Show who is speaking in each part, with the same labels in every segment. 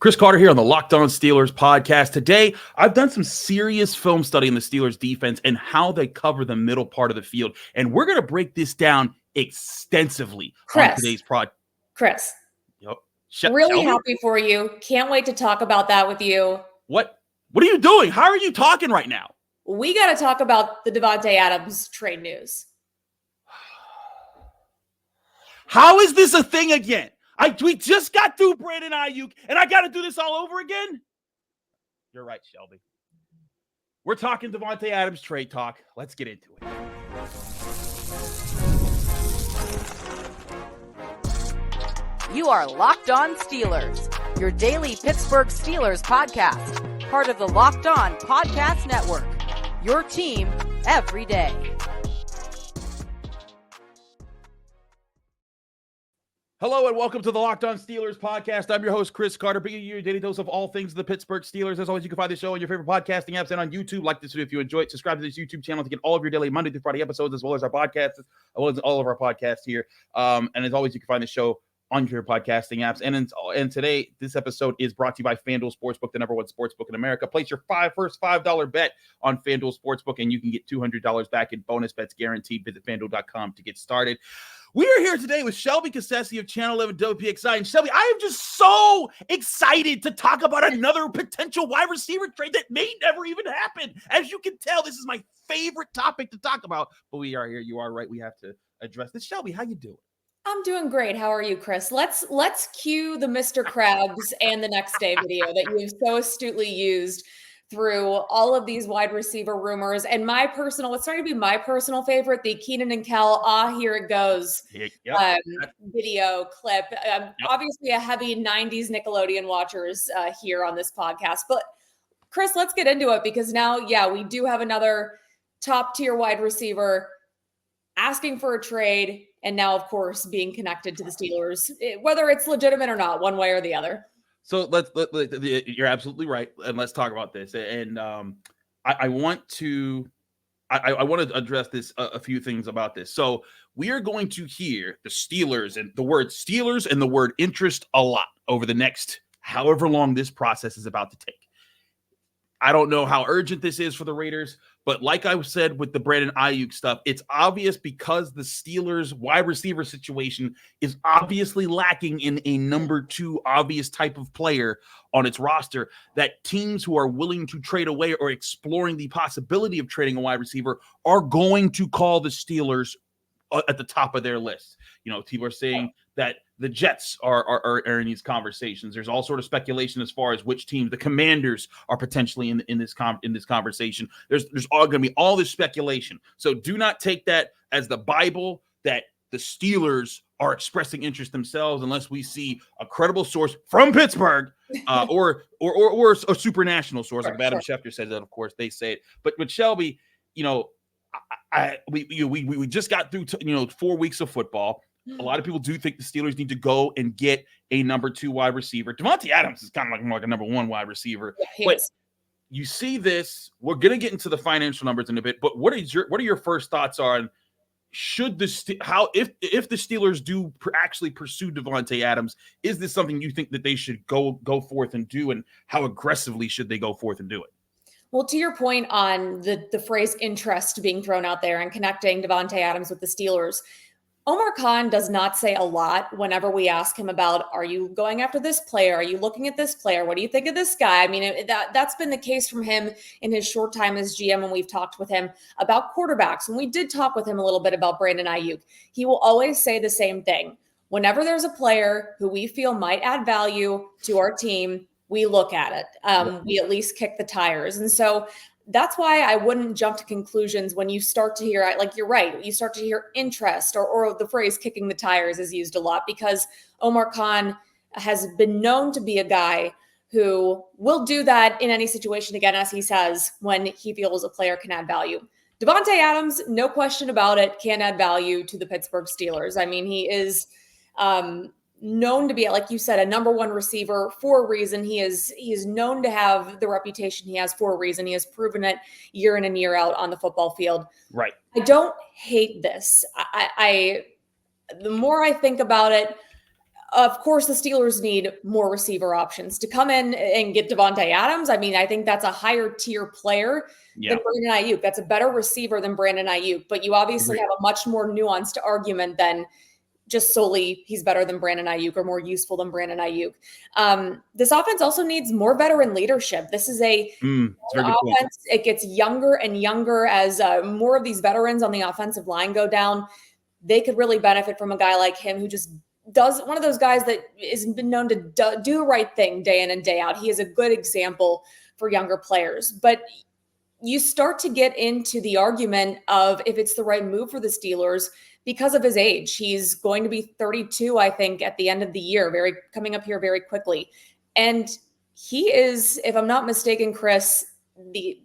Speaker 1: Chris Carter here on the Locked On Steelers podcast. Today, I've done some serious film study in the Steelers defense and how they cover the middle part of the field. And we're going to break this down extensively on today's pod.
Speaker 2: Chris,
Speaker 1: Yep.
Speaker 2: Really happy for you. Can't wait to talk about that with you.
Speaker 1: What are you doing? How are you talking right now?
Speaker 2: We got to talk about the Davante Adams trade news.
Speaker 1: How is this a thing again? We just got through Brandon Ayuk, and I got to do this all over again? You're right, Shelby. We're talking Davante Adams trade talk. Let's get into it.
Speaker 3: You are Locked On Steelers, your daily Pittsburgh Steelers podcast, part of the Locked On Podcast Network, your team every day.
Speaker 1: Hello and welcome to the Locked On Steelers podcast. I'm your host, Chris Carter, bringing you your daily dose of all things the Pittsburgh Steelers. As always, you can find the show on your favorite podcasting apps and on YouTube. Like this video if you enjoy it. Subscribe to this YouTube channel to get all of your daily Monday through Friday episodes, as well as our podcasts, as well as all of our podcasts here. And as always, you can find the show on your podcasting apps. And today, this episode is brought to you by FanDuel Sportsbook, the #1 sportsbook in America. Place your first $5 bet on FanDuel Sportsbook, and you can get $200 back in bonus bets guaranteed. Visit FanDuel.com to get started. We are here today with Shelby Cassesse of Channel 11 WPXI. And Shelby, I am just so excited to talk about another potential wide receiver trade that may never even happen. As you can tell, this is my favorite topic to talk about. But we are here. You are right. We have to address this. Shelby, how you doing?
Speaker 2: I'm doing great. How are you, Chris? Let's cue the Mr. Krabs and the next day video that you've so astutely used through all of these wide receiver rumors. And what's starting to be my personal favorite, the Keenan and Kel, here it goes video clip. Obviously a heavy 90s Nickelodeon watchers here on this podcast. But Chris, let's get into it because now, we do have another top tier wide receiver asking for a trade. And now, of course, being connected to the Steelers, whether it's legitimate or not, one way or the other.
Speaker 1: So you're absolutely right. And let's talk about this. And I want to address this, a few things about this. So we are going to hear the Steelers and the word interest a lot over the next however long this process is about to take. I don't know how urgent this is for the Raiders, but like I said with the Brandon Ayuk stuff, it's obvious because the Steelers wide receiver situation is obviously lacking in a number 2 obvious type of player on its roster, that teams who are willing to trade away or exploring the possibility of trading a wide receiver are going to call the Steelers at the top of their list. You know, people are saying that the Jets are in these conversations. There's all sort of speculation as far as which teams. The Commanders are potentially in this conversation. There's all going to be all this speculation. So do not take that as the Bible that the Steelers are expressing interest themselves, unless we see a credible source from Pittsburgh or a super national source. Like Adam Schefter says that, of course, they say it. But Shelby, you know, we just got through 4 weeks of football. A lot of people do think the Steelers need to go and get a number 2 wide receiver. Davante Adams is kind of like more like a number 1 wide receiver.
Speaker 2: Yeah,
Speaker 1: but you see this, we're going to get into the financial numbers in a bit, but what are your first thoughts on if the Steelers do actually pursue Davante Adams? Is this something you think that they should go forth and do, and how aggressively should they go forth and do it?
Speaker 2: Well, to your point on the phrase interest being thrown out there and connecting Davante Adams with the Steelers, Omar Khan does not say a lot whenever we ask him about, are you going after this player? Are you looking at this player? What do you think of this guy? I mean, that's been the case from him in his short time as GM when we've talked with him about quarterbacks. And we did talk with him a little bit about Brandon Ayuk. He will always say the same thing. Whenever there's a player who we feel might add value to our team, we look at it. We at least kick the tires. And so that's why I wouldn't jump to conclusions when you start to hear, like, you're right, you start to hear interest or the phrase kicking the tires is used a lot, because Omar Khan has been known to be a guy who will do that in any situation, again, as he says, when he feels a player can add value. Davante Adams, no question about it, can add value to the Pittsburgh Steelers. I mean, he is known to be, like you said, a number 1 receiver for a reason. He is known to have the reputation he has for a reason. He has proven it year in and year out on the football field.
Speaker 1: Right.
Speaker 2: I don't hate this. The more I think about it, Of course, the Steelers need more receiver options to come in and get Davante Adams. I mean, I think that's a higher tier player than Brandon Ayuk. That's a better receiver than Brandon Ayuk. But you obviously have a much more nuanced argument than just solely he's better than Brandon Ayuk or more useful than Brandon Ayuk. This offense also needs more veteran leadership. This is a offense. It gets younger and younger as more of these veterans on the offensive line go down. They could really benefit from a guy like him who just does one of those guys that has been known to do the right thing day in and day out. He is a good example for younger players. But you start to get into the argument of if it's the right move for the Steelers because of his age. He's going to be 32, I think, at the end of the year, coming up here very quickly. And he is, if I'm not mistaken, Chris,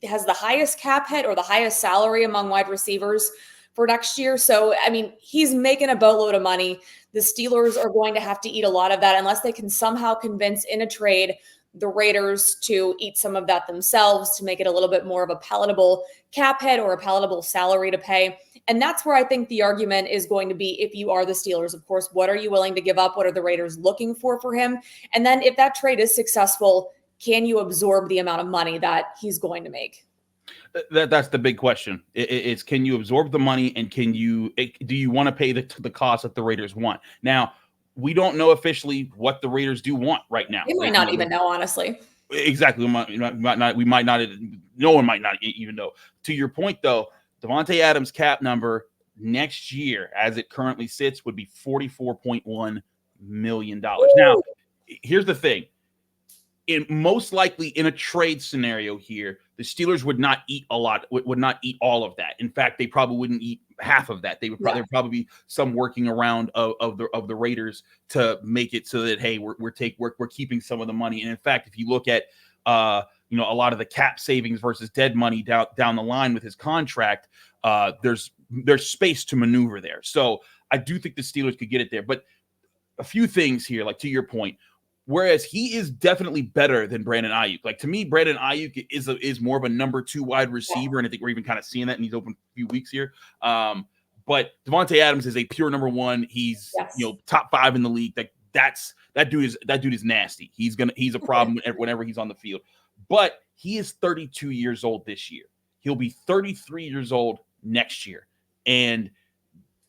Speaker 2: has the highest cap hit or the highest salary among wide receivers for next year. So, I mean, he's making a boatload of money. The Steelers are going to have to eat a lot of that unless they can somehow convince in a trade the Raiders to eat some of that themselves to make it a little bit more of a palatable cap hit or a palatable salary to pay. And that's where I think the argument is going to be, if you are the Steelers, of course, what are you willing to give up? What are the Raiders looking for him? And then if that trade is successful, can you absorb the amount of money that he's going to make?
Speaker 1: That's the big question. It's can you absorb the money, and do you want to pay the cost that the Raiders want? Now, we don't know officially what the Raiders do want right now.
Speaker 2: We might not even know, honestly.
Speaker 1: Exactly. We might not. No one might not even know. To your point, though, Davante Adams' cap number next year, as it currently sits, would be $44.1 million. Woo! Now, here's the thing. Most likely in a trade scenario here, the Steelers would not eat would not eat all of that. In fact, they probably wouldn't eat half of that. There'd probably be some working around of the Raiders to make it so that, hey, we're keeping some of the money. And in fact, if you look at a lot of the cap savings versus dead money down the line with his contract, there's space to maneuver there. So I do think the Steelers could get it there. But a few things here, like to your point. Whereas he is definitely better than Brandon Ayuk. Like, to me, Brandon Ayuk is more of a number 2 wide receiver, and I think we're even kind of seeing that, and he's open a few weeks here. But Davante Adams is a pure number 1. He's top 5 in the league. Like, that dude is nasty. He's a problem whenever he's on the field. But he is 32 years old this year. He'll be 33 years old next year, and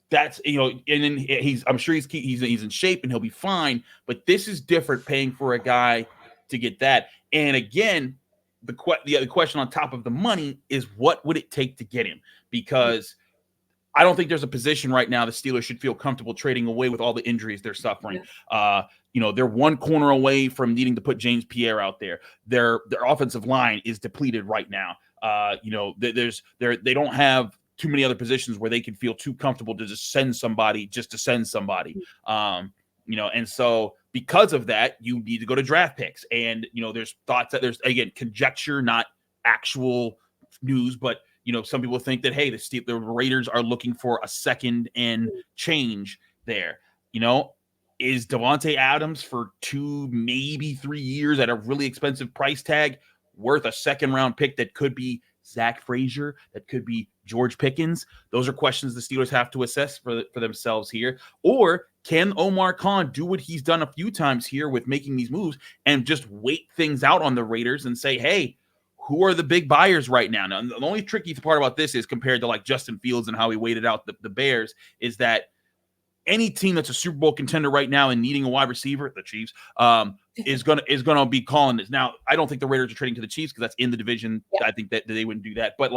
Speaker 1: that's, and then I'm sure he's in shape and he'll be fine, but this is different, paying for a guy to get that. And again, the other question on top of the money is, what would it take to get him? Because I don't think there's a position right now the Steelers should feel comfortable trading away with all the injuries they're suffering. They're one corner away from needing to put James Pierre out there. Their offensive line is depleted right now. They don't have too many other positions where they can feel too comfortable to just send somebody to send somebody. And so because of that, you need to go to draft picks. And, there's thoughts that there's, again, conjecture, not actual news, but, some people think that, hey, the Raiders are looking for a second and change there. Is Davante Adams for 2, maybe 3 years at a really expensive price tag worth a second round pick that could be Zach Frazier, that could be George Pickens? Those are questions the Steelers have to assess for themselves here. Or can Omar Khan do what he's done a few times here with making these moves and just wait things out on the Raiders and say, hey, who are the big buyers right now? Now, the only tricky part about this is, compared to like Justin Fields and how he waited out the Bears, is that any team that's a Super Bowl contender right now and needing a wide receiver, the Chiefs, is gonna be calling this. Now, I don't think the Raiders are trading to the Chiefs because that's in the division. Yeah. I think that they wouldn't do that. But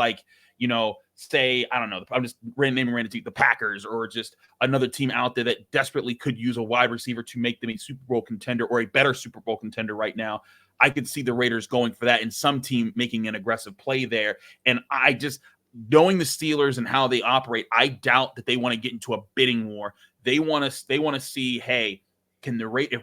Speaker 1: say, I don't know, I'm just naming random team, the Packers, or just another team out there that desperately could use a wide receiver to make them a Super Bowl contender or a better Super Bowl contender right now. I could see the Raiders going for that, and some team making an aggressive play there. And I just, knowing the Steelers and how they operate, I doubt that they want to get into a bidding war. They want to see, hey,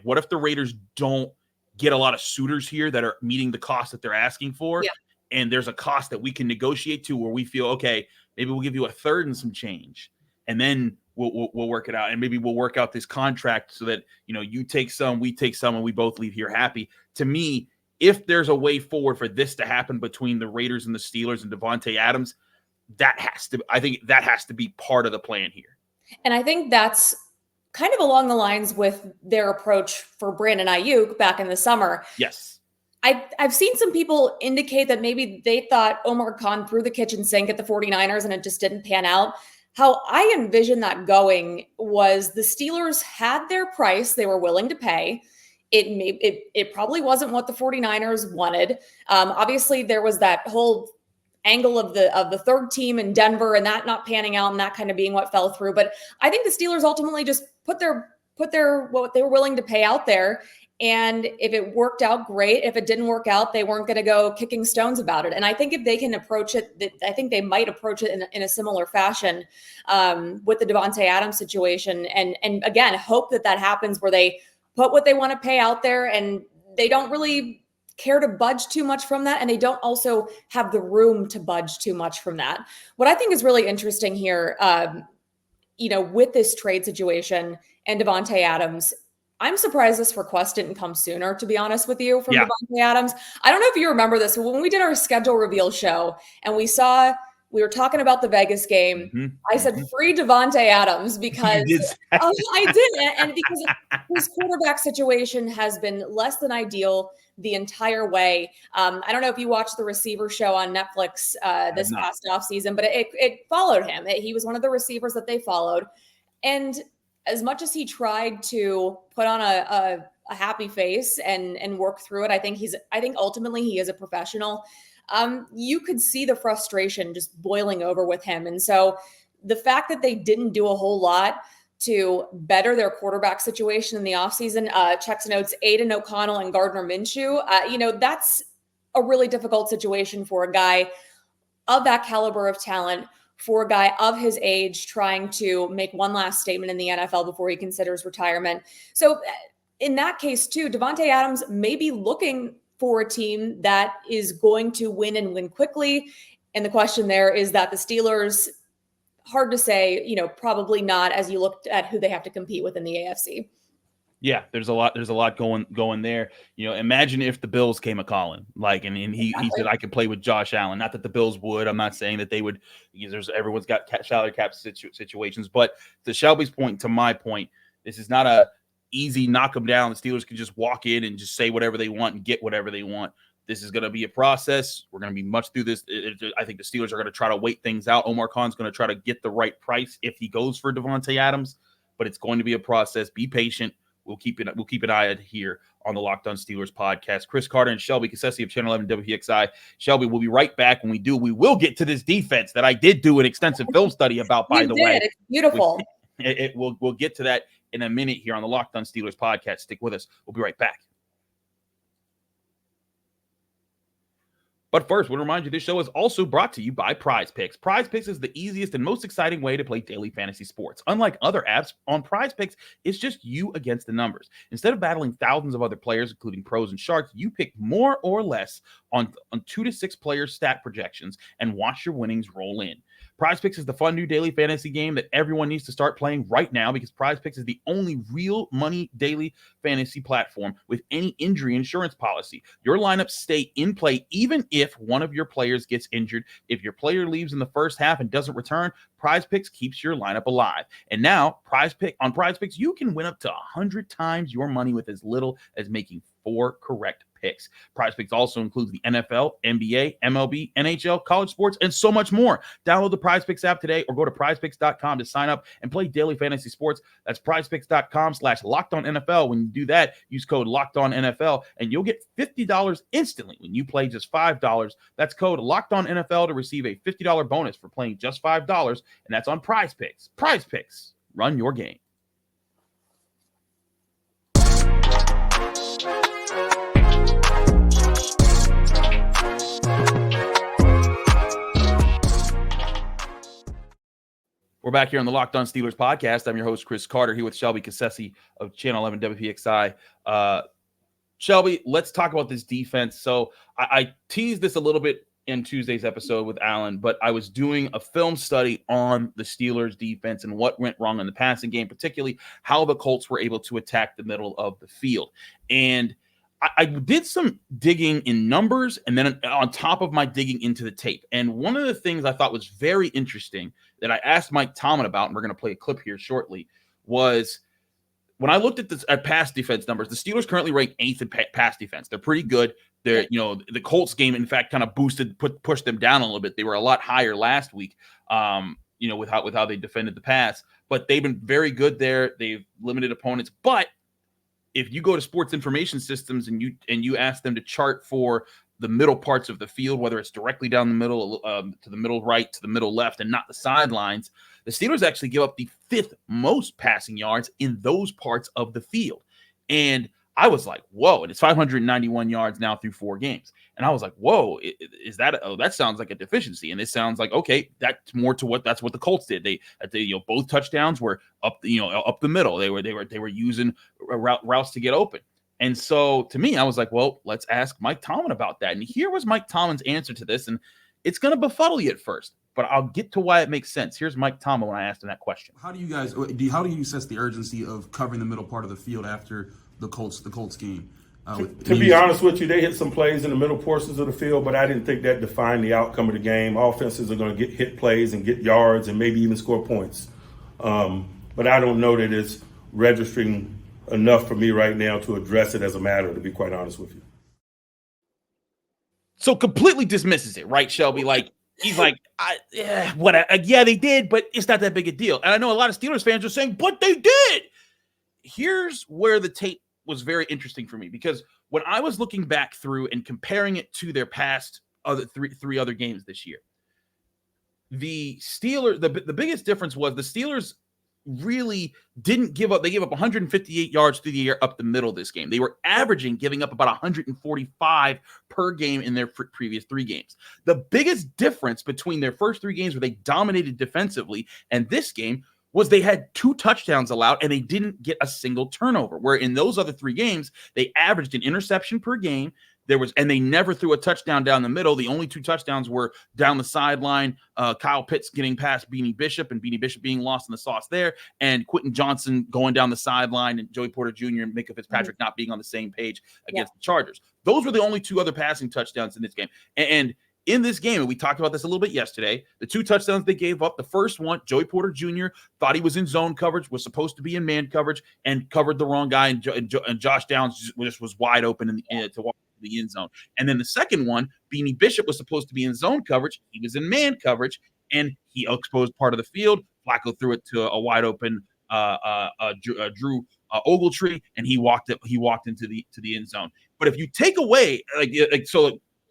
Speaker 1: what if the Raiders don't get a lot of suitors here that are meeting the cost that they're asking for? Yeah. And there's a cost that we can negotiate to where we feel, okay, maybe we'll give you a third and some change, and then we'll work it out. And maybe we'll work out this contract so that, you take some, we take some, and we both leave here happy. To me, if there's a way forward for this to happen between the Raiders and the Steelers and Davante Adams, I think that has to be part of the plan here.
Speaker 2: And I think that's kind of along the lines with their approach for Brandon Ayuk back in the summer.
Speaker 1: Yes.
Speaker 2: I've seen some people indicate that maybe they thought Omar Khan threw the kitchen sink at the 49ers and it just didn't pan out. How I envisioned that going was the Steelers had their price they were willing to pay. It probably wasn't what the 49ers wanted. Obviously, there was that whole angle of the third team in Denver and that not panning out and that kind of being what fell through. But I think the Steelers ultimately just put their what they were willing to pay out there. And if it worked out, great. If it didn't work out, they weren't going to go kicking stones about it. And I think if they can approach it, I think they might approach it in a similar fashion with the Davante Adams situation. And again, hope that happens where they put what they want to pay out there and they don't really care to budge too much from that. And they don't also have the room to budge too much from that. What I think is really interesting here, with this trade situation and Davante Adams, I'm surprised this request didn't come sooner, to be honest with you, from Davante Adams. I don't know if you remember this. When we did our schedule reveal show and we were talking about the Vegas game, I said, free Davante Adams because I did. And because his quarterback situation has been less than ideal the entire way. I don't know if you watched the receiver show on Netflix this past offseason, but it followed him. He was one of the receivers that they followed. And as much as he tried to put on a happy face and work through it, I think ultimately he is a professional. You could see the frustration just boiling over with him. And so the fact that they didn't do a whole lot to better their quarterback situation in the offseason, checks notes, Aiden O'Connell and Gardner Minshew, that's a really difficult situation for a guy of that caliber of talent, for a guy of his age trying to make one last statement in the NFL before he considers retirement. So in that case too, Davante Adams may be looking for a team that is going to win and win quickly. And the question there is that the Steelers, hard to say, probably not as you looked at who they have to compete with in the AFC.
Speaker 1: Yeah, there's a lot going there. Imagine if the Bills came a calling, and he said I could play with Josh Allen. Not that the Bills would. I'm not saying that they would. Everyone's got salary cap situations, but to Shelby's point, to my point, this is not a easy knock them down. The Steelers can just walk in and just say whatever they want and get whatever they want. This is going to be a process. We're going to be much through this. I think the Steelers are going to try to wait things out. Omar Khan's going to try to get the right price if he goes for Davante Adams, but it's going to be a process. Be patient. We'll keep an eye out here on the Locked On Steelers podcast. Chris Carter and Shelby Cassesse of Channel 11 WPXI. Shelby, we'll be right back. When we do, we will get to this defense that I did do an extensive film study about, by the way.
Speaker 2: It's beautiful.
Speaker 1: We'll get to that in a minute here on the Locked On Steelers podcast. Stick with us. We'll be right back. But first, I want to remind you this show is also brought to you by Prize Picks. Prize Picks is the easiest and most exciting way to play daily fantasy sports. Unlike other apps, on Prize Picks, it's just you against the numbers. Instead of battling thousands of other players, including pros and sharks, you pick more or less on 2 to 6 player stat projections and watch your winnings roll in. Prize Picks is the fun new daily fantasy game that everyone needs to start playing right now because Prize Picks is the only real money daily fantasy platform with any injury insurance policy. Your lineups stay in play even if one of your players gets injured. If your player leaves in the first half and doesn't return, Prize Picks keeps your lineup alive. And now, on Prize Picks, you can win up to 100 times your money with as little as making 4 correct picks. Prize Picks also includes the NFL, NBA, MLB, NHL, college sports, and so much more. Download the Prize Picks app today or go to prizepicks.com to sign up and play daily fantasy sports. That's prizepicks.com/LockedOnNFL. When you do that, use code LockedOnNFL and you'll get $50 instantly when you play just $5. That's code LockedOnNFL to receive a $50 bonus for playing just $5, and that's on Prize Picks. Prize Picks. Run your game. We're back here on the Locked On Steelers podcast. I'm your host, Chris Carter, here with Shelby Cassesse of Channel 11 WPXI. Shelby, let's talk about this defense. So I teased this a little bit in Tuesday's episode with Alan, but I was doing a film study on the Steelers defense and what went wrong in the passing game, particularly how the Colts were able to attack the middle of the field. And I did some digging in numbers and then on top of my digging into the tape. And one of the things I thought was very interesting that I asked Mike Tomlin about, and we're going to play a clip here shortly, was when I looked at this at pass defense numbers, the Steelers currently rank 8th in pass defense. They're pretty good. They're, the Colts game, in fact, kind of pushed them down a little bit. They were a lot higher last week, with how they defended the pass. But they've been very good there. They've limited opponents. But if you go to sports information systems and you ask them to chart for the middle parts of the field, whether it's directly down the middle, to the middle right, to the middle left, and not the sidelines, the Steelers actually give up the 5th most passing yards in those parts of the field. And I was like, whoa, and it's 591 yards now through 4 games. And I was like, whoa, is that, that sounds like a deficiency. And it sounds like, okay, that's more to that's what the Colts did. They both touchdowns were up the middle. They were using routes to get open. And so to me, I was like, well, let's ask Mike Tomlin about that. And here was Mike Tomlin's answer to this. And it's going to befuddle you at first, but I'll get to why it makes sense. Here's Mike Tomlin when I asked him that question.
Speaker 4: How do you assess the urgency of covering the middle part of the field after the Colts game?
Speaker 5: To be honest with you, they hit some plays in the middle portions of the field, but I didn't think that defined the outcome of the game. Offenses are going to get hit plays and get yards and maybe even score points. But I don't know that it's registering enough for me right now to address it as a matter, to be quite honest with you.
Speaker 1: So completely dismisses it, right, Shelby? Like, he's like, yeah, they did, but it's not that big a deal. And I know a lot of Steelers fans are saying, but they did. Here's where the tape was very interesting for me, because when I was looking back through and comparing it to their past three other games this year, the Steelers, the biggest difference was the Steelers really didn't give up. They gave up 158 yards through the air up the middle this game. They were averaging giving up about 145 per game in their previous 3 games. The biggest difference between their first 3 games where they dominated defensively and this game was they had 2 touchdowns allowed and they didn't get a single turnover, where in those other 3 games, they averaged an interception per game. And they never threw a touchdown down the middle. The only 2 touchdowns were down the sideline. Kyle Pitts getting past Beanie Bishop and Beanie Bishop being lost in the sauce there, and Quentin Johnson going down the sideline, and Joey Porter Jr. and Micah Fitzpatrick not being on the same page against the Chargers. Those were the only 2 other passing touchdowns in this game. And in this game, and we talked about this a little bit yesterday, the 2 touchdowns they gave up, the first one, Joey Porter Jr. thought he was in zone coverage, was supposed to be in man coverage, and covered the wrong guy, and Josh Downs just was wide open to walk the end zone. And then the second one, Beanie Bishop was supposed to be in zone coverage. He was in man coverage, and he exposed part of the field. Flacco threw it to a wide open Drew Ogletree, and he walked into the end zone. But if you take away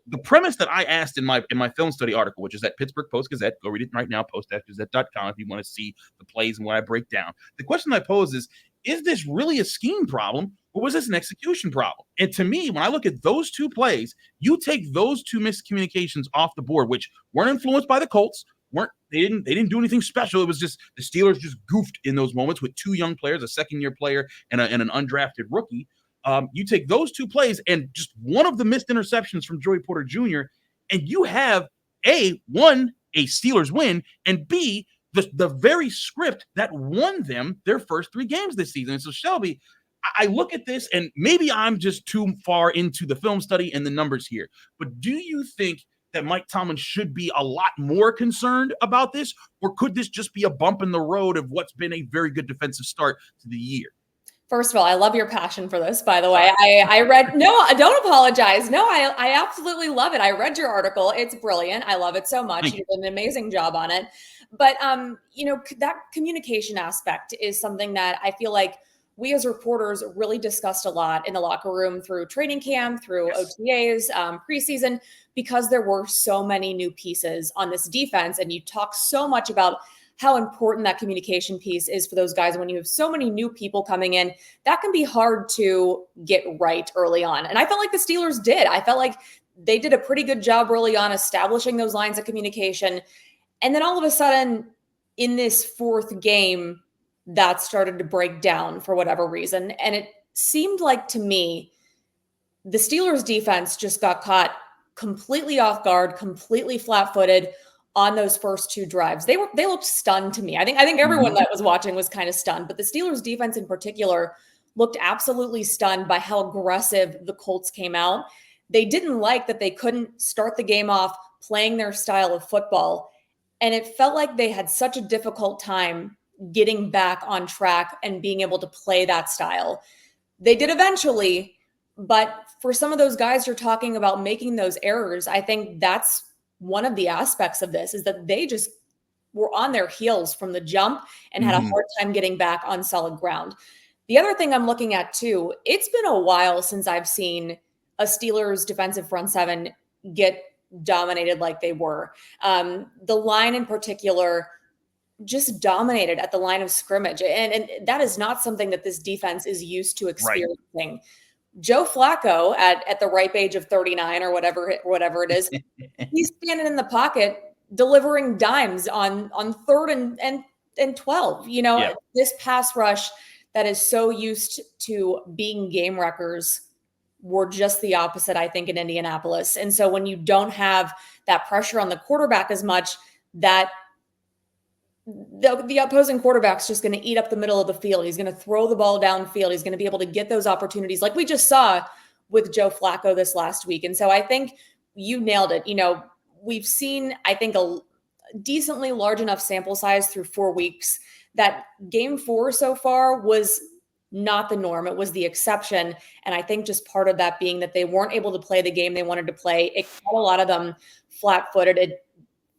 Speaker 1: the premise that I asked in my film study article, which is at Pittsburgh Post-Gazette, go read it right now, postgazette.com, if you want to see the plays and what I break down. The question I pose is this really a scheme problem, or was this an execution problem? And to me, when I look at those 2 plays, you take those 2 miscommunications off the board, which weren't influenced by the Colts, they didn't do anything special. It was just the Steelers just goofed in those moments with 2 young players, a second-year player and an undrafted rookie. You take those 2 plays and just one of the missed interceptions from Joey Porter Jr., and you have a Steelers win, and B, the very script that won them their first 3 games this season. And so, Shelby, I look at this, and maybe I'm just too far into the film study and the numbers here, but do you think that Mike Tomlin should be a lot more concerned about this, or could this just be a bump in the road of what's been a very good defensive start to the year?
Speaker 2: First of all, I love your passion for this, by the way. I read, no, don't apologize. No, I absolutely love it. I read your article. It's brilliant. I love it so much. You did an amazing job on it. But, that communication aspect is something that I feel like we as reporters really discussed a lot in the locker room through training camp, through OTAs, preseason, because there were so many new pieces on this defense. And you talk so much about how important that communication piece is for those guys. When you have so many new people coming in, that can be hard to get right early on. And I felt like the Steelers did. I felt like they did a pretty good job early on establishing those lines of communication. And then all of a sudden in this 4th game, that started to break down for whatever reason. And it seemed like to me, the Steelers defense just got caught completely off guard, completely flat-footed on those first 2 drives. They looked stunned to me. I think everyone that was watching was kind of stunned, but the Steelers defense in particular looked absolutely stunned by how aggressive the Colts came out. They didn't like that they couldn't start the game off playing their style of football. And it felt like they had such a difficult time getting back on track and being able to play that style. They did eventually, but for some of those guys you're talking about making those errors, I think that's one of the aspects of this, is that they just were on their heels from the jump and had a hard time getting back on solid ground. The other thing I'm looking at too, it's been a while since I've seen a Steelers defensive front seven get dominated like they were. The line in particular just dominated at the line of scrimmage. And that is not something that this defense is used to experiencing. Right. Joe Flacco at the ripe age of 39 or whatever it is, he's standing in the pocket delivering dimes on 3rd and 12. This pass rush that is so used to being game wreckers were just the opposite, I think, in Indianapolis. And so when you don't have that pressure on the quarterback as much, that the opposing quarterback's just going to eat up the middle of the field. He's going to throw the ball downfield. He's going to be able to get those opportunities like we just saw with Joe Flacco this last week. And so I think you nailed it. We've seen, I think, a decently large enough sample size through 4 weeks that game 4 so far was not the norm. It was the exception. And I think just part of that being that they weren't able to play the game they wanted to play. It caught a lot of them flat-footed. It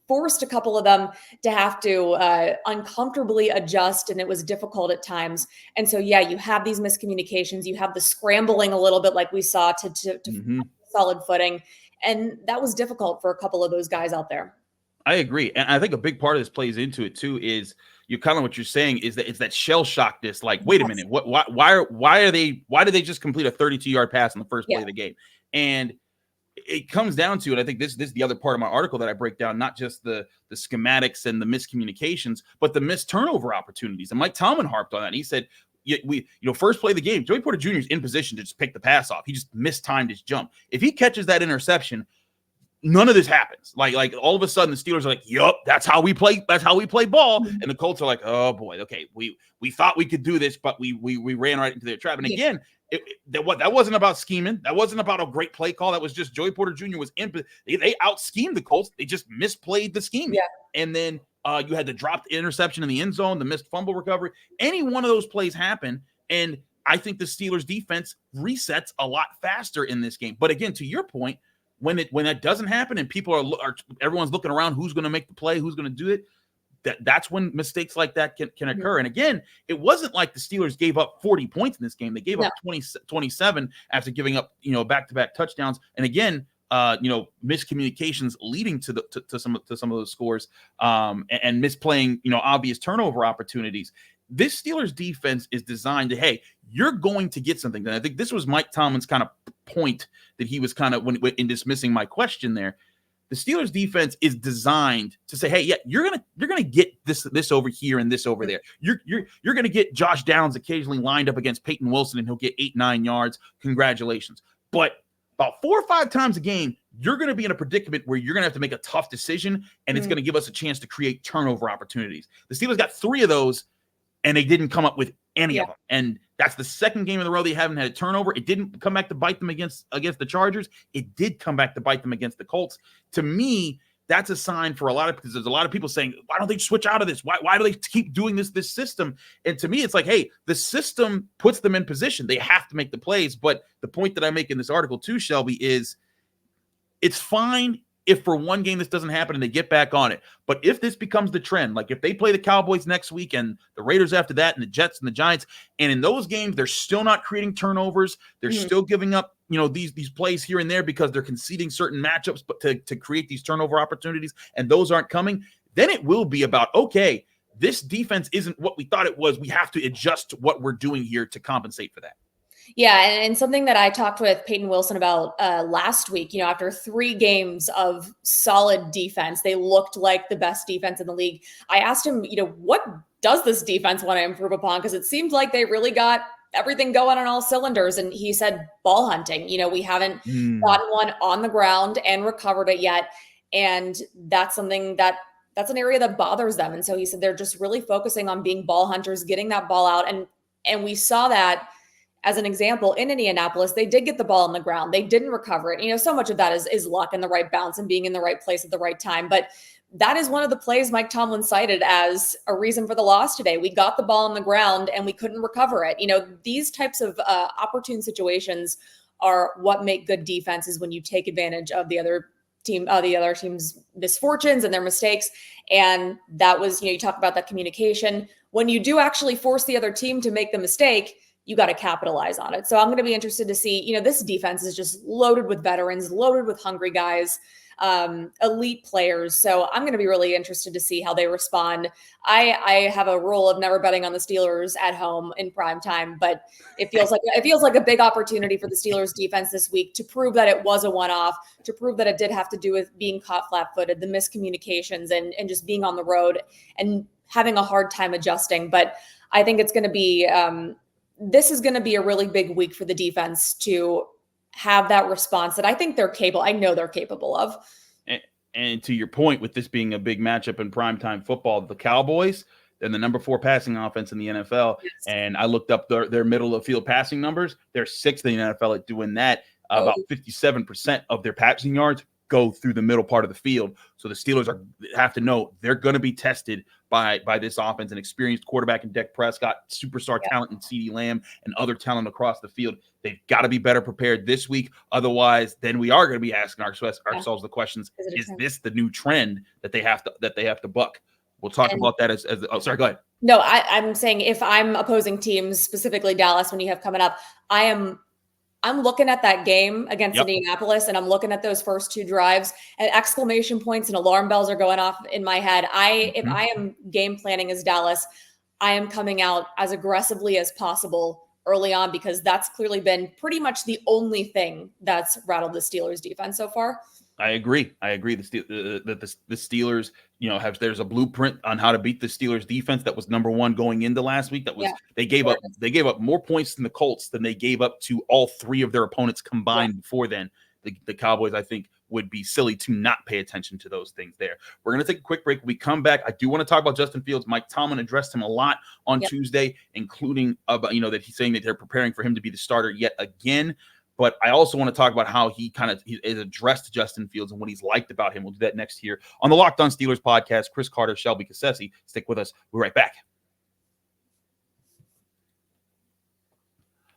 Speaker 2: forced a couple of them to have to uncomfortably adjust, and it was difficult at times. And so, yeah, you have these miscommunications. You have the scrambling a little bit like we saw to solid footing. And that was difficult for a couple of those guys out there.
Speaker 1: I agree. And I think a big part of this plays into it too, is you kind of what you're saying is that it's that shell shockness. Like, wait a minute, why did they just complete a 32-yard pass in the first play of the game? And it comes down to, and I think this is the other part of my article that I break down, not just the schematics and the miscommunications, but the missed turnover opportunities. And Mike Tomlin harped on that. And he said, first play of the game, Joey Porter Jr. is in position to just pick the pass off. He just mistimed his jump. If he catches that interception, none of this happens. Like all of a sudden the Steelers are like, yup, that's how we play ball. And the Colts are like, oh boy, okay, we thought we could do this, but we ran right into their trap. And again, that wasn't about scheming. That wasn't about a great play call. That was just Joey Porter Jr. was they out-schemed the Colts. They just misplayed the scheme. Yeah. And then you had the dropped interception in the end zone, the missed fumble recovery. Any one of those plays happen, and I think the Steelers defense resets a lot faster in this game. But again, to your point, when that doesn't happen and people everyone's looking around, who's going to make the play, who's going to do it, that's when mistakes like that can occur. And again, it wasn't like the Steelers gave up 40 points in this game. They gave up 27 after giving up, back-to-back touchdowns. And again, miscommunications leading to some of those scores, and misplaying, obvious turnover opportunities. This Steelers defense is designed to, hey, you're going to get something. And I think this was Mike Tomlin's kind of point that he was kind of when dismissing my question there. The Steelers defense is designed to say, hey, yeah, you're gonna get this over here and this over there. You're gonna get Josh Downs occasionally lined up against Peyton Wilson and he'll get 8-9 yards. Congratulations. But about 4 or 5 times a game, you're going to be in a predicament where you're going to have to make a tough decision, and it's going to give us a chance to create turnover opportunities. The Steelers got 3 of those, and they didn't come up with any of them. And that's the second game in a row they haven't had a turnover. It didn't come back to bite them against the Chargers. It did come back to bite them against the Colts. To me, that's a sign for because there's a lot of people saying, why don't they switch out of this? Why do they keep doing this system? And to me, it's like, hey, the system puts them in position. They have to make the plays. But the point that I make in this article too, Shelby, is it's fine if for one game this doesn't happen and they get back on it. But if this becomes the trend, like if they play the Cowboys next week and the Raiders after that and the Jets and the Giants, and in those games they're still not creating turnovers, they're still giving up, these plays here and there because they're conceding certain matchups, but to create these turnover opportunities, and those aren't coming, then it will be about, okay, this defense isn't what we thought it was. We have to adjust what we're doing here to compensate for that.
Speaker 2: Yeah, and something that I talked with Peyton Wilson about last week, after 3 games of solid defense, they looked like the best defense in the league. I asked him, what does this defense want to improve upon? Because it seemed like they really got everything going on all cylinders. And he said ball hunting. We haven't gotten one on the ground and recovered it yet. And that's something that's an area that bothers them. And so he said they're just really focusing on being ball hunters, getting that ball out. And we saw that as an example in Indianapolis. They did get the ball on the ground. They didn't recover it. So much of that is luck and the right bounce and being in the right place at the right time. But that is one of the plays Mike Tomlin cited as a reason for the loss today. We got the ball on the ground and we couldn't recover it. These types of opportune situations are what make good defenses, when you take advantage of the other team's misfortunes and their mistakes. And that was, you talk about that communication. When you do actually force the other team to make the mistake, you got to capitalize on it. So I'm going to be interested to see, this defense is just loaded with veterans, loaded with hungry guys, elite players. So I'm going to be really interested to see how they respond. I have a rule of never betting on the Steelers at home in prime time, but it feels like a big opportunity for the Steelers defense this week to prove that it was a one-off, to prove that it did have to do with being caught flat-footed, the miscommunications, and just being on the road and having a hard time adjusting. But I think it's going to be this is going to be a really big week for the defense to have that response that I think they're capable. I know they're capable of.
Speaker 1: And to your point, with this being a big matchup in primetime football, the Cowboys, they're the number 4 passing offense in the NFL. Yes. And I looked up their middle of field passing numbers. They're 6th in the NFL at doing that. About 57% of their passing yards go through the middle part of the field. So the Steelers have to know they're going to be tested by this offense, an experienced quarterback in Dak Prescott, superstar talent in CeeDee Lamb, and other talent across the field. They've got to be better prepared this week. Otherwise, then we are going to be asking ourselves the questions: is this the new trend that they have to buck? We'll talk about that as sorry, go ahead.
Speaker 2: No, I'm saying if I'm opposing teams, specifically Dallas, when you have coming up, I'm looking at that game against Indianapolis, and I'm looking at those first 2 drives, and exclamation points and alarm bells are going off in my head. If I am game planning as Dallas, I am coming out as aggressively as possible early on, because that's clearly been pretty much the only thing that's rattled the Steelers defense so far.
Speaker 1: I agree. The Steelers, there's a blueprint on how to beat the Steelers defense that was number 1 going into last week. That was they gave up more points than the Colts than they gave up to all 3 of their opponents combined before then. The Cowboys, I think, would be silly to not pay attention to those things there. We're going to take a quick break. When we come back, I do want to talk about Justin Fields. Mike Tomlin addressed him a lot on Tuesday, including about that he's saying that they're preparing for him to be the starter yet again. But I also want to talk about how he is addressed Justin Fields and what he's liked about him. We'll do that next here on the Locked On Steelers podcast. Chris Carter, Shelby Cassesse. Stick with us. We're right back.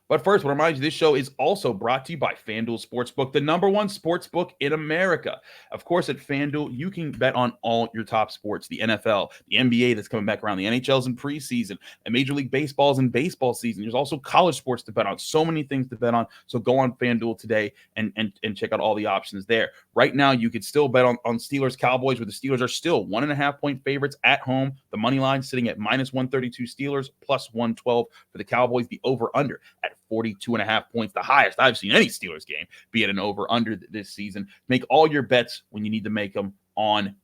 Speaker 1: But first, I want to remind you, this show is also brought to you by FanDuel Sportsbook, the number 1 sportsbook in America. Of course, at FanDuel, you can bet on all your top sports, the NFL, the NBA that's coming back around, the NHL's in preseason, and Major League Baseball's in baseball season. There's also college sports to bet on, so many things to bet on. So go on FanDuel today and check out all the options there. Right now, you could still bet on Steelers Cowboys, where the Steelers are still 1.5-point favorites at home. The money line sitting at -132 Steelers, +112 for the Cowboys. The over-under at 42.5 points, the highest I've seen any Steelers game be at an over-under this season. Make all your bets when you need to make them on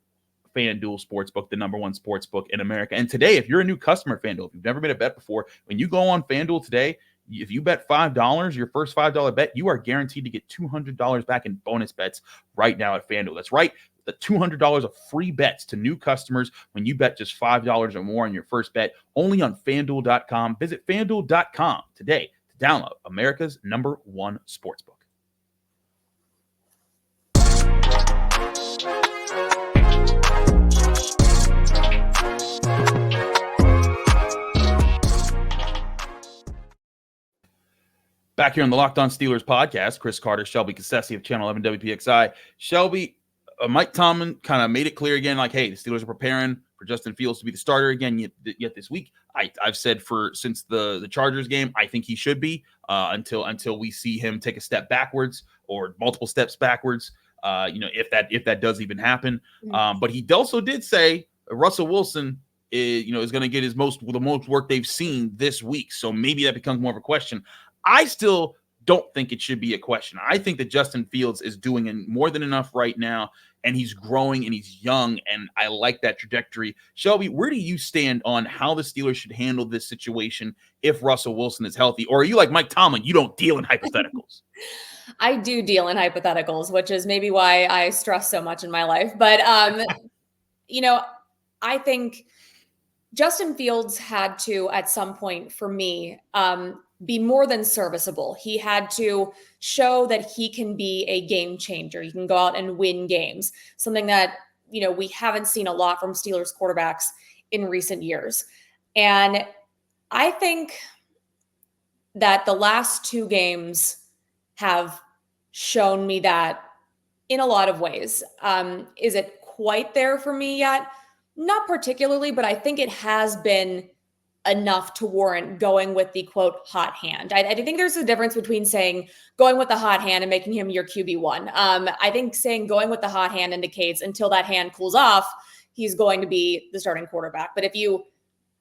Speaker 1: FanDuel Sportsbook, the number 1 sportsbook in America. And today, if you're a new customer at FanDuel, if you've never made a bet before, when you go on FanDuel today, if you bet $5, your first $5 bet, you are guaranteed to get $200 back in bonus bets right now at FanDuel. That's right. The $200 of free bets to new customers when you bet just $5 or more on your first bet, only on FanDuel.com. Visit FanDuel.com today to download America's number 1 sportsbook. Back here on the Locked On Steelers podcast, Chris Carter, Shelby Cassesse of Channel 11 WPXI. Shelby, Mike Tomlin kind of made it clear again, like, hey, the Steelers are preparing for Justin Fields to be the starter again yet this week. I've said since the Chargers game, I think he should be until we see him take a step backwards or multiple steps backwards, if that does even happen. But he also did say Russell Wilson is going to get the most work they've seen this week. So maybe that becomes more of a question. I still don't think it should be a question. I think that Justin Fields is doing more than enough right now, and he's growing and he's young, and I like that trajectory. Shelby, where do you stand on how the Steelers should handle this situation if Russell Wilson is healthy? Or are you like Mike Tomlin, you don't deal in hypotheticals?
Speaker 2: I do deal in hypotheticals, which is maybe why I stress so much in my life. But, I think Justin Fields had to, at some point for me, be more than serviceable. He had to show that he can be a game changer. He can go out and win games, something that we haven't seen a lot from Steelers quarterbacks in recent years. And I think that the last 2 games have shown me that in a lot of ways. Is it quite there for me yet? Not particularly, but I think it has been enough to warrant going with the quote hot hand. I think there's a difference between saying going with the hot hand and making him your QB1. I think saying going with the hot hand indicates until that hand cools off, he's going to be the starting quarterback. But if you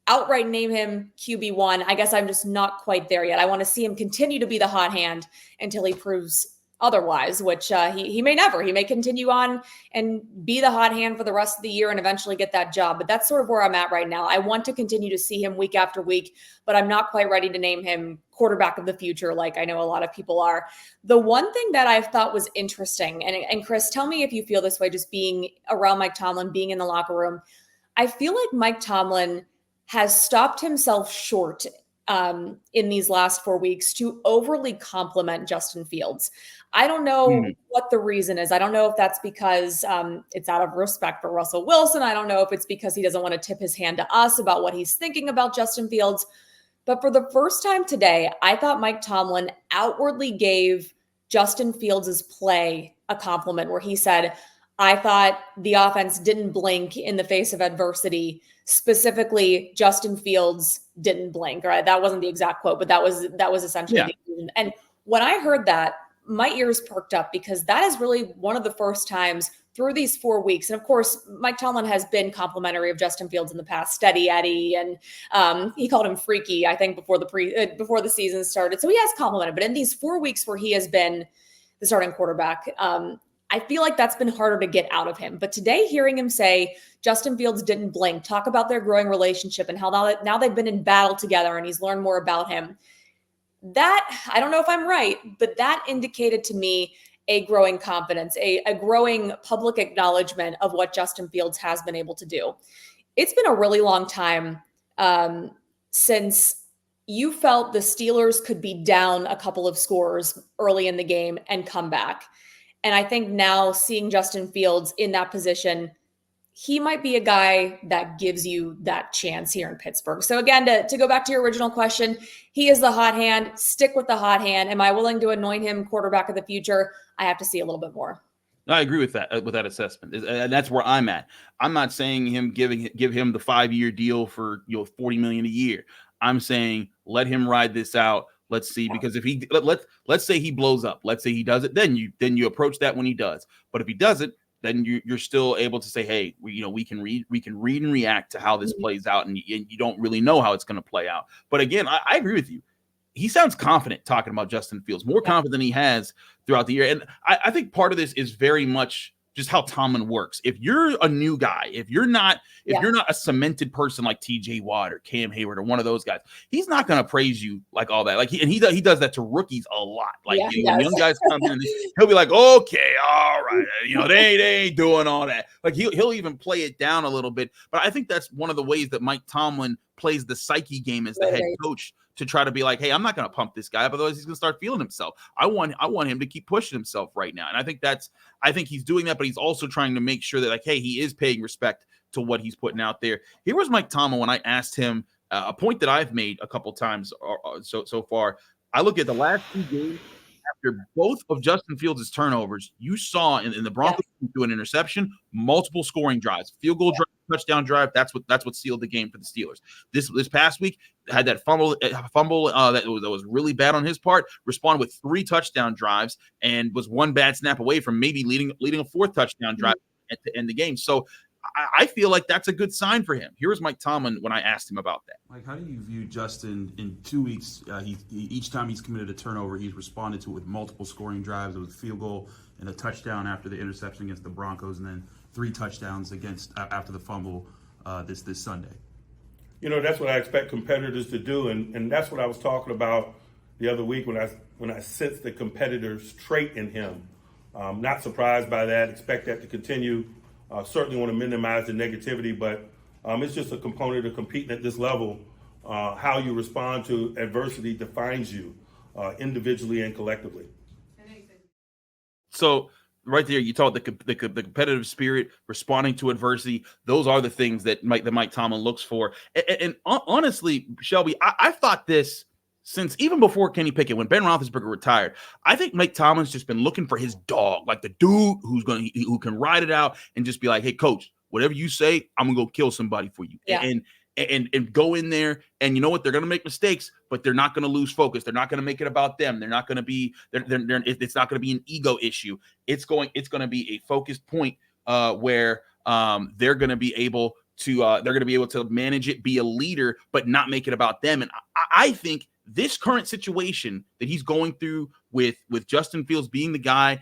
Speaker 2: outright name him QB1, I guess I'm just not quite there yet. I want to see him continue to be the hot hand until he proves otherwise, which he may never. He may continue on and be the hot hand for the rest of the year and eventually get that job. But that's sort of where I'm at right now. I want to continue to see him week after week, but I'm not quite ready to name him quarterback of the future like I know a lot of people are. The one thing that I thought was interesting, and Chris, tell me if you feel this way, just being around Mike Tomlin, being in the locker room, I feel like Mike Tomlin has stopped himself short in these last 4 weeks to overly compliment Justin Fields. I don't know what the reason is. I don't know if that's because it's out of respect for Russell Wilson. I don't know if it's because he doesn't want to tip his hand to us about what he's thinking about Justin Fields. But for the first time today, I thought Mike Tomlin outwardly gave Justin Fields' play a compliment where he said, I thought the offense didn't blink in the face of adversity. Specifically, Justin Fields didn't blink. Right? That wasn't the exact quote, but that was essentially the conclusion. And when I heard that, my ears perked up because that is really one of the first times through these 4 weeks. And of course, Mike Tomlin has been complimentary of Justin Fields in the past, steady Eddie, and he called him freaky, I think, before the season started. So he has complimented. But in these 4 weeks where he has been the starting quarterback, I feel like that's been harder to get out of him. But today, hearing him say Justin Fields didn't blink, talk about their growing relationship and how now they've been in battle together and he's learned more about him. That, I don't know if I'm right, but that indicated to me a growing confidence, a growing public acknowledgement of what Justin Fields has been able to do. It's been a really long time since you felt the Steelers could be down a couple of scores early in the game and come back. And I think now seeing Justin Fields in that position, he might be a guy that gives you that chance here in Pittsburgh. So again, to go back to your original question, he is the hot hand. Stick with the hot hand. Am I willing to anoint him quarterback of the future? I have to see a little bit more.
Speaker 1: I agree with that assessment, and that's where I'm at. I'm not saying give him the 5-year deal for $40 million a year. I'm saying let him ride this out. Let's see, because if let's say he blows up, let's say he does it, then you approach that when he does. But if he doesn't, then you're still able to say, hey, we can read and react to how this plays out, and you don't really know how it's going to play out. But again, I agree with you. He sounds confident talking about Justin Fields, more confident than he has throughout the year. And I think part of this is very much just how Tomlin works. If you're a new guy, if you're not a cemented person like TJ Watt or Cam Hayward or one of those guys, he's not going to praise you like all that. Like he does that to rookies a lot. Like when young guys come in, he'll be like, okay, all right, they ain't doing all that. Like he'll even play it down a little bit. But I think that's one of the ways that Mike Tomlin plays the psyche game as the head coach, to try to be like, hey, I'm not going to pump this guy up, otherwise he's going to start feeling himself. I want him to keep pushing himself right now. And I think he's doing that, but he's also trying to make sure that, like, hey, he is paying respect to what he's putting out there. Here was Mike Tomlin when I asked him a point that I've made a couple times so far. I look at the last 2 games after both of Justin Fields' turnovers. You saw in the Broncos do an interception, multiple scoring drives, field goal drive, touchdown drive. That's what sealed the game for the Steelers. This past week had that fumble that was really bad on his part. Responded with 3 touchdown drives and was one bad snap away from maybe leading a 4th touchdown drive to end the game. So I feel like that's a good sign for him. Here's Mike Tomlin when I asked him about that.
Speaker 4: Mike, how do you view Justin in 2 weeks? Each time he's committed a turnover, he's responded to it with multiple scoring drives. It was a field goal and a touchdown after the interception against the Broncos, and then 3 touchdowns after the fumble this Sunday.
Speaker 5: That's what I expect competitors to do, and that's what I was talking about the other week when I sensed the competitor's trait in him. Not surprised by that. Expect that to continue. Certainly want to minimize the negativity, but it's just a component of competing at this level. How you respond to adversity defines you individually and collectively.
Speaker 1: So right there, you talk the competitive spirit, responding to adversity. Those are the things that Mike Tomlin looks for. And honestly, Shelby, I thought this since even before Kenny Pickett, when Ben Roethlisberger retired. I think Mike Tomlin's just been looking for his dog, like the dude who can ride it out and just be like, hey, coach, whatever you say, I'm gonna go kill somebody for you.
Speaker 2: Yeah.
Speaker 1: And go in there, and you know what? They're going to make mistakes, but they're not going to lose focus. They're not going to make it about them. They're not going to be. It's not going to be an ego issue. It's going to be a focused point where they're going to be able to manage it, be a leader, but not make it about them. And I think this current situation that he's going through with Justin Fields being the guy,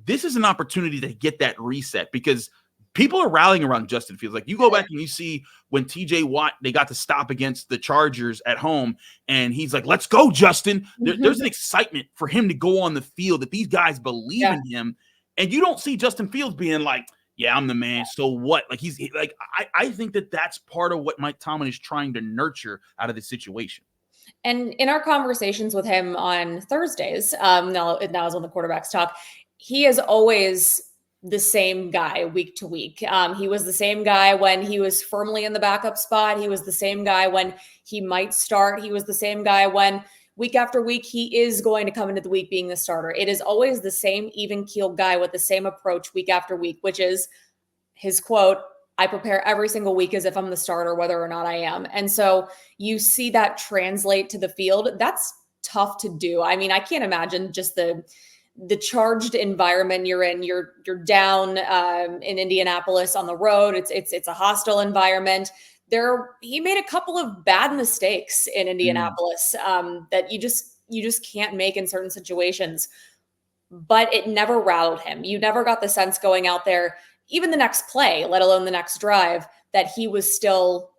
Speaker 1: this is an opportunity to get that reset, because people are rallying around Justin Fields. Like, you go back and you see when TJ Watt, they got to stop against the Chargers at home, and he's like, let's go, Justin. There's an excitement for him to go on the field, that these guys believe in him. And you don't see Justin Fields being like, yeah, I'm the man, so what? Like, he's like, I think that's part of what Mike Tomlin is trying to nurture out of this situation.
Speaker 2: And in our conversations with him on Thursdays, now is when the quarterbacks talk, he is always the same guy week to week. He was the same guy when he was firmly in the backup spot. He was the same guy when he might start. He was the same guy when week after week, he is going to come into the week being the starter. It is always the same even-keeled guy with the same approach week after week, which is his quote, I prepare every single week as if I'm the starter, whether or not I am. And so you see that translate to the field. That's tough to do. I mean, I can't imagine just the charged environment you're in. You're down in Indianapolis on the road. It's a hostile environment. He made a couple of bad mistakes in Indianapolis that you just can't make in certain situations. But it never rattled him. You never got the sense going out there, even the next play, let alone the next drive, that he was still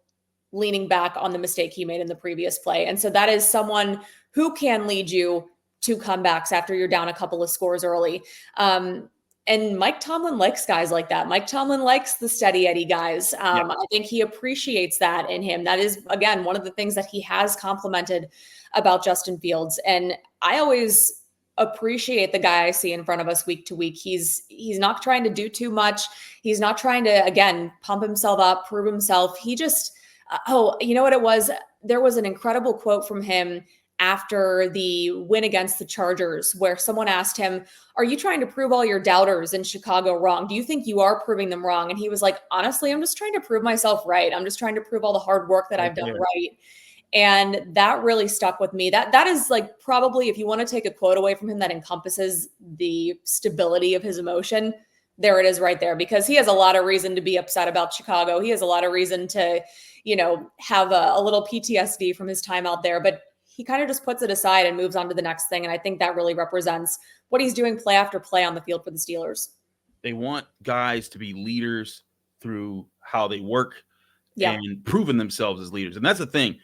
Speaker 2: leaning back on the mistake he made in the previous play. And so that is someone who can lead you to comebacks after you're down a couple of scores early. And Mike Tomlin likes guys like that. Mike Tomlin likes the steady Eddie guys. I think he appreciates that in him. That is, again, one of the things that he has complimented about Justin Fields. And I always appreciate the guy I see in front of us week to week. He's not trying to do too much. He's not trying to, again, pump himself up, prove himself. He just, you know what it was? There was an incredible quote from him after the win against the Chargers, where someone asked him, are you trying to prove all your doubters in Chicago wrong? Do you think you are proving them wrong? And he was like, honestly, I'm just trying to prove myself right. I'm just trying to prove all the hard work that I've done right. And that really stuck with me. That is like, probably, if you want to take a quote away from him that encompasses the stability of his emotion, there it is right there, because he has a lot of reason to be upset about Chicago. He has a lot of reason to, have a little PTSD from his time out there, but he kind of just puts it aside and moves on to the next thing. And I think that really represents what he's doing play after play on the field for the Steelers.
Speaker 1: They want guys to be leaders through how they work and proving themselves as leaders. And that's the thing.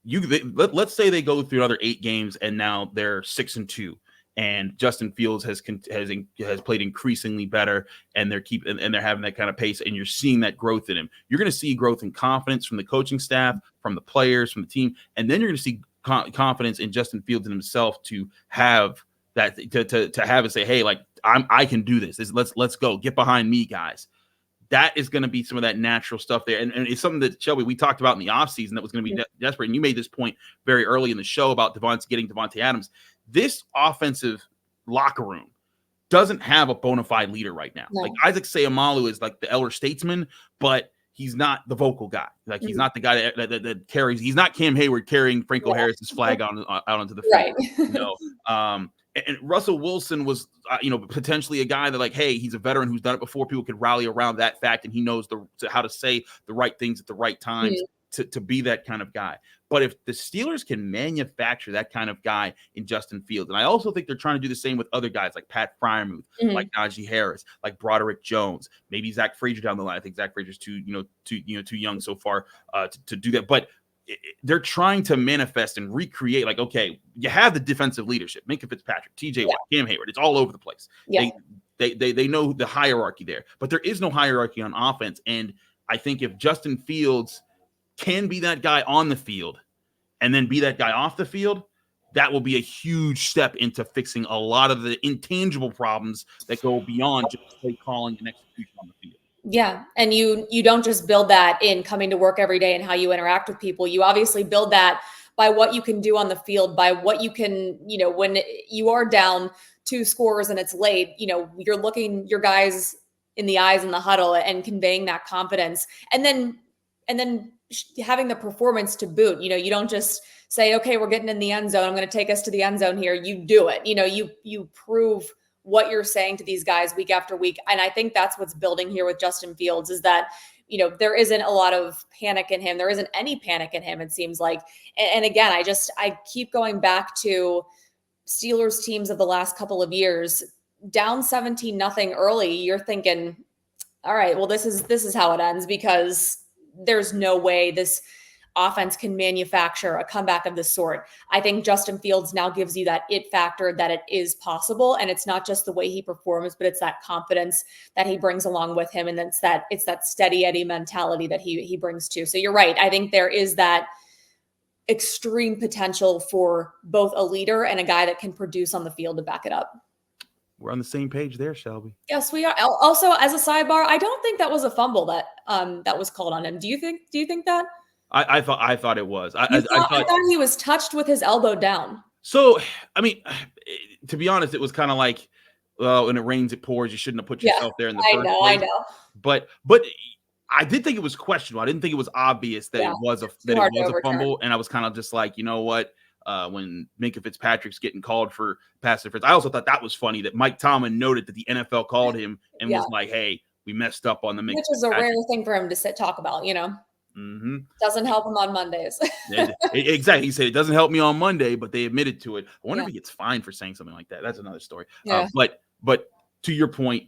Speaker 1: Let's say they go through another 8 games and now they're 6-2, and Justin Fields has played increasingly better, and they're having that kind of pace, and you're seeing that growth in him. You're going to see growth in confidence from the coaching staff, from the players, from the team, and then you're going to see confidence in Justin Fields and himself to have that to have and say, hey, like I can do this. Let's go, get behind me, guys. That is going to be some of that natural stuff there. And it's something that, Shelby, we talked about in the offseason that was going to be desperate. And you made this point very early in the show about getting Davante Adams. This offensive locker room doesn't have a bona fide leader right now. No. Like, Isaac Seumalo is like the elder statesman, but he's not the vocal guy. Like, he's not the guy that carries. He's not Cam Hayward carrying Franco Harris's flag out onto the field. Right. And Russell Wilson was, potentially a guy that, like, hey, he's a veteran who's done it before. People could rally around that fact, and he knows how to say the right things at the right times to be that kind of guy. But if the Steelers can manufacture that kind of guy in Justin Fields, and I also think they're trying to do the same with other guys like Pat Freiermuth, like Najee Harris, like Broderick Jones, maybe Zach Frazier down the line. I think Zach Frazier's too young so far to do that, but they're trying to manifest and recreate, like, okay, you have the defensive leadership, Minkah Fitzpatrick, TJ Watt, Cam Hayward. It's all over the place. Yeah. They know the hierarchy there, but there is no hierarchy on offense. And I think if Justin Fields can be that guy on the field and then be that guy off the field, that will be a huge step into fixing a lot of the intangible problems that go beyond just play calling and execution on the field.
Speaker 2: Yeah. And you don't just build that in coming to work every day and how you interact with people. You obviously build that by what you can do on the field, by what you can, when you are down 2 scores and it's late, you're looking your guys in the eyes in the huddle and conveying that confidence. And then having the performance to boot. You don't just say, okay, we're getting in the end zone, I'm going to take us to the end zone here. You do it. You prove what you're saying to these guys week after week. And I think that's what's building here with Justin Fields is that, there isn't a lot of panic in him. There isn't any panic in him, it seems like. And again, I keep going back to Steelers teams of the last couple of years, down 17-0 early. You're thinking, all right, well, this is how it ends, because there's no way this offense can manufacture a comeback of this sort. I think Justin Fields now gives you that it factor that it is possible. And it's not just the way he performs, but it's that confidence that he brings along with him. And it's that steady Eddie mentality that he brings too. So you're right. I think there is that extreme potential for both a leader and a guy that can produce on the field to back it up.
Speaker 1: We're on the same page there, Shelby.
Speaker 2: Yes, we are. Also, as a sidebar, I don't think that was a fumble that was called on him. Do you think that?
Speaker 1: I thought it was. I
Speaker 2: thought he was touched with his elbow down.
Speaker 1: So, I mean, to be honest, it was kind of like, well, when it rains, it pours. You shouldn't have put yourself there in the first place. I know. But I did think it was questionable. I didn't think it was obvious that it was a fumble. And I was kind of just like, you know what? When Minkah Fitzpatrick's getting called for pass interference, I also thought that was funny that Mike Tomlin noted that the NFL called him and was like, hey, we messed up on the Minkah.
Speaker 2: Which is a rare thing for him to talk about,
Speaker 1: Mm-hmm.
Speaker 2: Doesn't help him on Mondays.
Speaker 1: Exactly. He said it doesn't help me on Monday, but they admitted to it. I wonder if he gets fined for saying something like that. That's another story.
Speaker 2: Yeah.
Speaker 1: But to your point,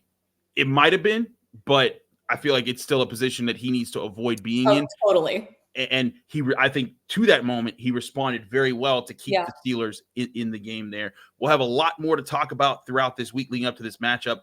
Speaker 1: it might have been, but I feel like it's still a position that he needs to avoid being in.
Speaker 2: Totally.
Speaker 1: And I think to that moment, he responded very well to keep the Steelers in the game there. We'll have a lot more to talk about throughout this week leading up to this matchup.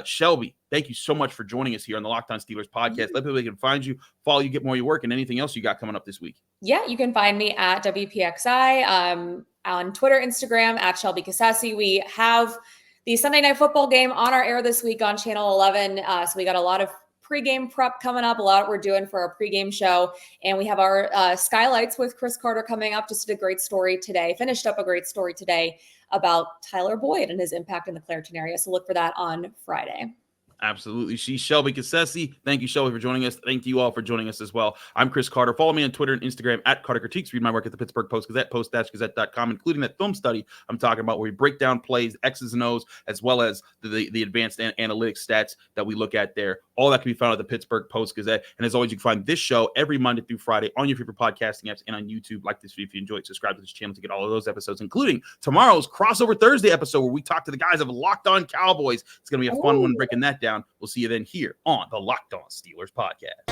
Speaker 1: Shelby, thank you so much for joining us here on the Locked On Steelers podcast. Let people can find you, follow you, get more of your work, and anything else you got coming up this week.
Speaker 2: Yeah, you can find me at WPXI on Twitter, Instagram at Shelby Cassesse. We have the Sunday Night Football game on our air this week on Channel 11. So we got a lot of pregame prep coming up, a lot we're doing for our pregame show. And we have our Skylights with Chris Carter coming up. Just did a great story today, finished up a great story today about Tyler Boyd and his impact in the Clairton area. So look for that on Friday.
Speaker 1: Absolutely. She's Shelby Cassesse. Thank you, Shelby, for joining us. Thank you all for joining us as well. I'm Chris Carter. Follow me on Twitter and Instagram at Carter Critiques. Read my work at the Pittsburgh Post-Gazette, post-gazette.com, including that film study I'm talking about where we break down plays, X's and O's, as well as the advanced analytics stats that we look at there. All that can be found at the Pittsburgh Post-Gazette. And as always, you can find this show every Monday through Friday on your favorite podcasting apps and on YouTube. Like this video if you enjoy it. Subscribe to this channel to get all of those episodes, including tomorrow's Crossover Thursday episode where we talk to the guys of Locked On Cowboys. It's going to be a fun one breaking that down. We'll see you then here on the Locked On Steelers podcast.